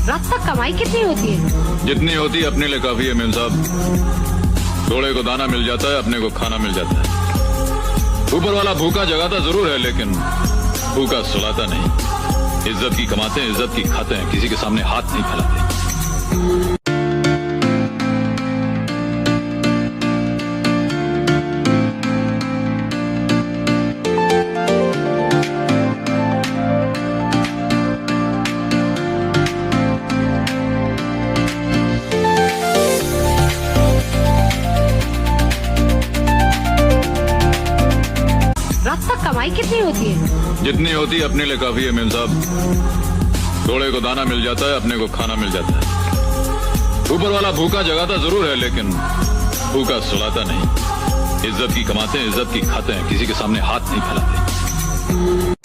रात तक कमाई कितनी होती है? जितनी होती है अपने लिए काफी है मेम साहब। घोड़े को दाना मिल जाता है, अपने को खाना मिल जाता है। ऊपर वाला भूखा जगाता जरूर है, लेकिन भूखा सुलाता नहीं। इज्जत की कमाते हैं, इज्जत की खाते हैं, किसी के सामने हाथ नहीं फैलाते। रात तक कमाई कितनी होती है? जितनी होती है अपने लिए काफी है मेम साहब। घोड़े को दाना मिल जाता है, अपने को खाना मिल जाता है। ऊपर वाला भूखा जगाता जरूर है, लेकिन भूखा सुलाता नहीं। इज्जत की कमाते हैं, इज्जत की खाते हैं, किसी के सामने हाथ नहीं फैलाते।